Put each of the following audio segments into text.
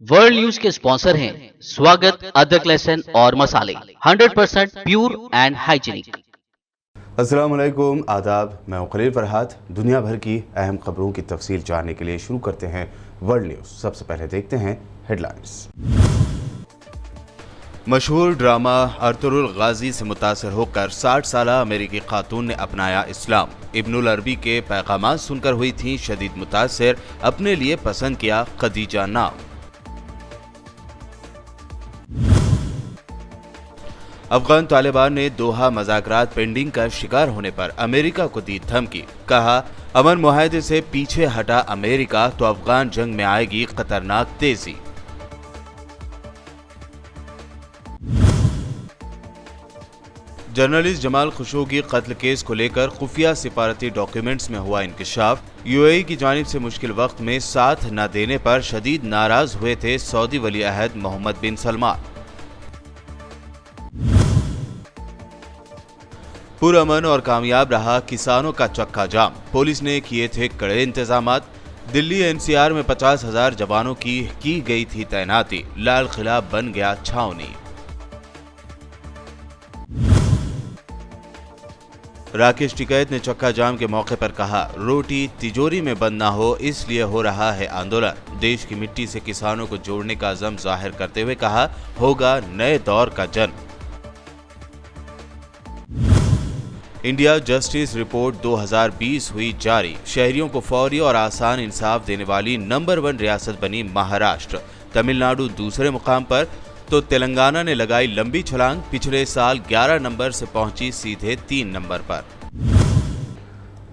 World news के sponsor हैं स्वागत, अदरक, लहसुन और मसाले 100% प्योर एंड हाइजीनिक। अस्सलाम वालेकुम, आदाब। मैं हूं खलील फरहाद। दुनिया भर की अहम खबरों की तफसील जानने के लिए शुरू करते हैं वर्ल्ड न्यूज़। सबसे पहले देखते हैं हेडलाइंस। मशहूर ड्रामा अर्तुगरुल गाजी से मुतासर होकर 60 साला अमेरिकी खातून ने अपनाया इस्लाम। इब्नुल अरबी के पैगामात सुनकर हुई थी शदीद मुतासर, अपने लिए पसंद किया खदीजा नाम। अफगान तालिबान ने दोहा मज़ाकरात पेंडिंग का शिकार होने पर अमेरिका को दी धमकी। कहा, अमन मुआहदे से पीछे हटा अमेरिका तो अफगान जंग में आएगी खतरनाक तेजी। जर्नलिस्ट जमाल खशोगी कत्ल केस को लेकर खुफिया सिफारती डॉक्यूमेंट्स में हुआ इंकशाफ। यूएई की जानिब से मुश्किल वक्त में साथ न देने पर शदीद नाराज हुए थे सऊदी वली अहद मोहम्मद बिन सलमान। पुरअमन और कामयाब रहा किसानों का चक्का जाम। पुलिस ने किए थे कड़े इंतजामात। दिल्ली एनसीआर में 50,000 जवानों की गई थी तैनाती। लाल किला बन गया छावनी। राकेश टिकैत ने चक्का जाम के मौके पर कहा, रोटी तिजोरी में बंद ना हो इसलिए हो रहा है आंदोलन। देश की मिट्टी से किसानों को जोड़ने का अज़म जाहिर करते हुए कहा, होगा नए दौर का जन्म। इंडिया जस्टिस रिपोर्ट 2020 हुई जारी। शहरियों को फौरी और आसान इंसाफ देने वाली नंबर 1 रियासत बनी महाराष्ट्र। तमिलनाडु दूसरे मुकाम पर तो तेलंगाना ने लगाई लंबी छलांग। पिछले साल 11 नंबर से पहुंची सीधे 3 नंबर पर।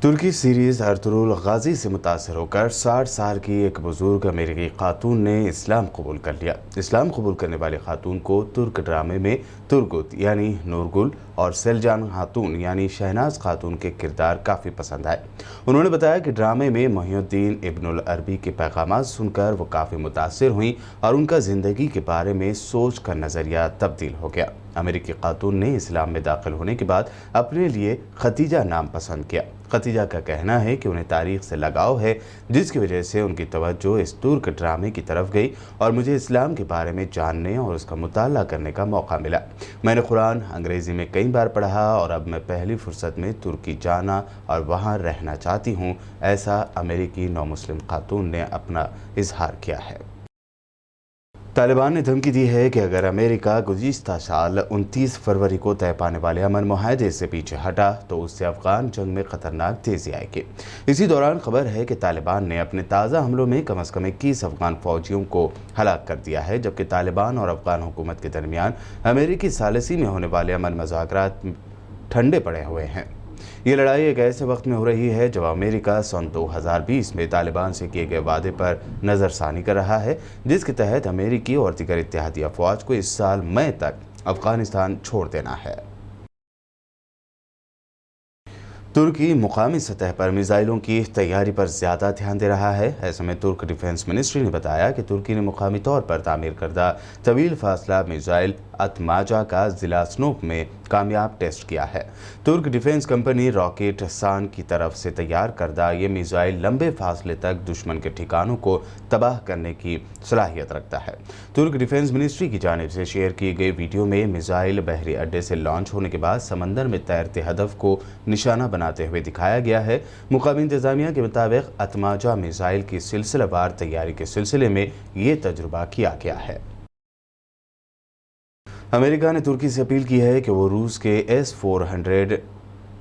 तुर्की सीरीज अर्तुगरुल गाजी से मुतासर होकर 60 साल की एक बुजुर्ग अमेरिकी खातून ने इस्लाम कबूल कर लिया। इस्लाम कबूल करने वाले खातून को तुर्क ड्रामे में तुर्गुत यानी नूरगुल और सेलजान खातून यानी शहनाज खातून के किरदार काफ़ी पसंद आए। उन्होंने बताया कि ड्रामे में मोहिउद्दीन इब्नुल अरबी के पैगामात सुनकर वो काफ़ी मुतासर हुई और उनका ज़िंदगी के बारे में सोच का नज़रिया तब्दील हो गया। अमेरिकी खातून ने इस्लाम में दाखिल होने के बाद अपने लिए खदीजा नाम पसंद किया। खदीजा का कहना है कि उन्हें तारीख से लगाव है, जिसकी वजह से उनकी तवज्जो इस तुर्क ड्रामे की तरफ गई और मुझे इस्लाम के बारे में जानने और उसका मुताला करने का मौका मिला। मैंने कुरान अंग्रेज़ी में कई बार पढ़ा और अब मैं पहली फुर्सत में तुर्की जाना और वहाँ रहना चाहती हूँ, ऐसा अमेरिकी नौ मुस्लिम खातून ने अपना इजहार किया है। तालिबान ने धमकी दी है कि अगर अमेरिका गुज़िश्ता साल 29 फरवरी को तय पाने वाले अमन मुआहदे से पीछे हटा तो उससे अफगान जंग में खतरनाक तेजी आएगी। इसी दौरान खबर है कि तालिबान ने अपने ताज़ा हमलों में कम से कम 21 अफगान फौजियों को हलाक कर दिया है, जबकि तालिबान और अफगान हुकूमत के दरमियान अमेरिकी सालिसी में होने वाले अमन मज़ाकरात ठंडे पड़े हुए हैं। ये लड़ाई एक ऐसे वक्त में हो रही है जब अमेरिका सन 2020 में तालिबान से किए गए वादे पर नज़रसानी कर रहा है, जिसके तहत अमेरिकी और दीगर इत्तेहादी अफवाज को इस साल मई तक अफगानिस्तान छोड़ देना है। तुर्की मुकामी सतह पर मिसाइलों की तैयारी पर ज़्यादा ध्यान दे रहा है। ऐसे में तुर्क डिफेंस मिनिस्ट्री ने बताया कि तुर्की ने मुकामी तौर पर तामीर करदा तवील फासला मिसाइल अतमाजा का ज़िला स्नोप में कामयाब टेस्ट किया है। तुर्क डिफेंस कंपनी रॉकेट सान की तरफ से तैयार करदा ये मिसाइल लंबे फासले तक दुश्मन के ठिकानों को तबाह करने की सलाहियत रखता है। तुर्क डिफेंस मिनिस्ट्री की जानिब से शेयर की गई वीडियो में मिसाइल बहरी अड्डे से लॉन्च होने के बाद समंदर में तैरते हदफ को निशाना बनाते हुए दिखाया गया है। मुकामी इंतजामिया के मुताबिक अतमाजा मिसाइल की सिलसिलेवार तैयारी के सिलसिले में ये तजुर्बा किया गया है। अमेरिका ने तुर्की से अपील की है कि वो रूस के S-400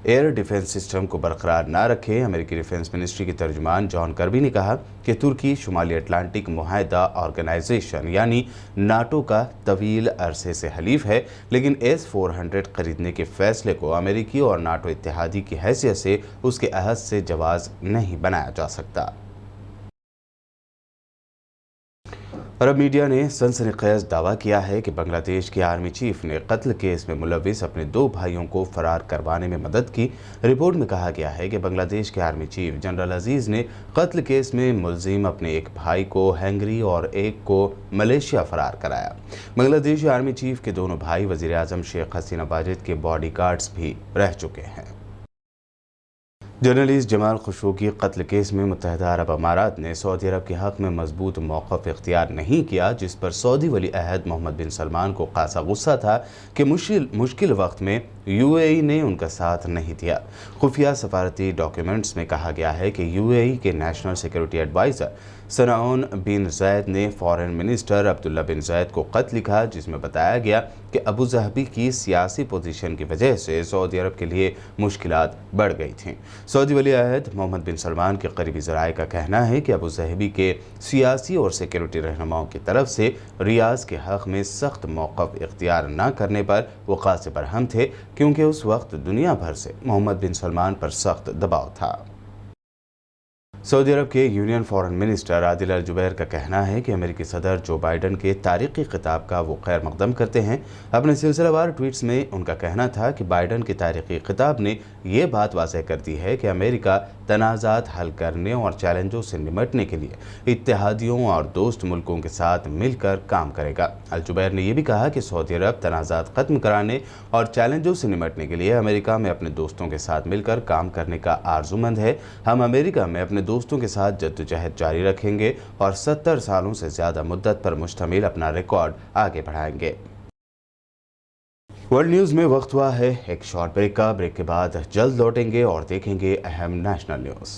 एयर डिफेंस सिस्टम को बरकरार ना रखे। अमेरिकी डिफेंस मिनिस्ट्री के तर्जुमान जॉन कर्बी ने कहा कि तुर्की शुमाली अटलांटिक मुआहदा ऑर्गेनाइजेशन यानी नाटो का तवील अरसे से हलीफ है, लेकिन S-400 खरीदने के फैसले को अमेरिकी और नाटो इत्तेहादी की हैसियत से उसके अहद से जवाज़ नहीं बनाया जा सकता। अरब मीडिया ने सनसनीखेज दावा किया है कि बांग्लादेश के आर्मी चीफ ने कत्ल केस में मुलविस अपने 2 भाइयों को फरार करवाने में मदद की। रिपोर्ट में कहा गया है कि बांग्लादेश के आर्मी चीफ जनरल अजीज़ ने कत्ल केस में मुलजिम अपने एक भाई को हंगरी और एक को मलेशिया फरार कराया। बांग्लादेशी आर्मी चीफ के दोनों भाई वज़ीर आज़म शेख हसीना वाजिद के बॉडीगार्ड्स भी रह चुके हैं। جرنلسٹ جمال خشوگی قتل کیس میں متحدہ عرب امارات نے سعودی عرب کے حق میں مضبوط موقف اختیار نہیں کیا، جس پر سعودی ولی عہد محمد بن سلمان کو خاصا غصہ تھا کہ مشکل وقت میں UAE نے ان کا ساتھ نہیں دیا۔ خفیہ سفارتی ڈاکیومنٹس میں کہا گیا ہے کہ UAE کے نیشنل سیکورٹی ایڈوائزر سنعون بن زید نے فارن منسٹر عبداللہ بن زید کو خط لکھا، جس میں بتایا گیا کہ ابوظہبی کی سیاسی پوزیشن کی وجہ سے سعودی عرب کے لیے مشکلات بڑھ گئی تھیں۔ سعودی ولی عہد محمد بن سلمان کے قریبی ذرائع کا کہنا ہے کہ ابوظہبی کے سیاسی اور سیکورٹی رہنماؤں کی طرف سے ریاض کے حق میں سخت موقف اختیار نہ کرنے پر وہ خاصے برہم تھے، کیونکہ اس وقت دنیا بھر سے محمد بن سلمان پر سخت دباؤ تھا۔ سعودی عرب کے یونین فارن منسٹر عادل الجبیر کا کہنا ہے کہ امریکی صدر جو بائیڈن کے تاریخی خطاب کا وہ خیر مقدم کرتے ہیں۔ اپنے سلسلہ وار ٹویٹس میں ان کا کہنا تھا کہ بائیڈن کے تاریخی خطاب نے یہ بات واضح کر دی ہے کہ امریکہ تنازعات حل کرنے اور چیلنجوں سے نمٹنے کے لیے اتحادیوں اور دوست ملکوں کے ساتھ مل کر کام کرے گا۔ الجبیر نے یہ بھی کہا کہ سعودی عرب تنازعات ختم کرانے اور چیلنجوں سے نمٹنے کے لیے امریکہ میں اپنے دوستوں کے ساتھ مل کر کام کرنے کا آرزومند ہے۔ ہم امریکہ میں اپنے دوستوں کے ساتھ جدوجہد جاری رکھیں گے اور 70 سالوں سے زیادہ مدت پر مشتمل اپنا ریکارڈ آگے بڑھائیں گے۔ ورلڈ نیوز میں وقت ہوا ہے ایک شارٹ بریک کا۔ بریک کے بعد جلد لوٹیں گے اور دیکھیں گے اہم نیشنل نیوز۔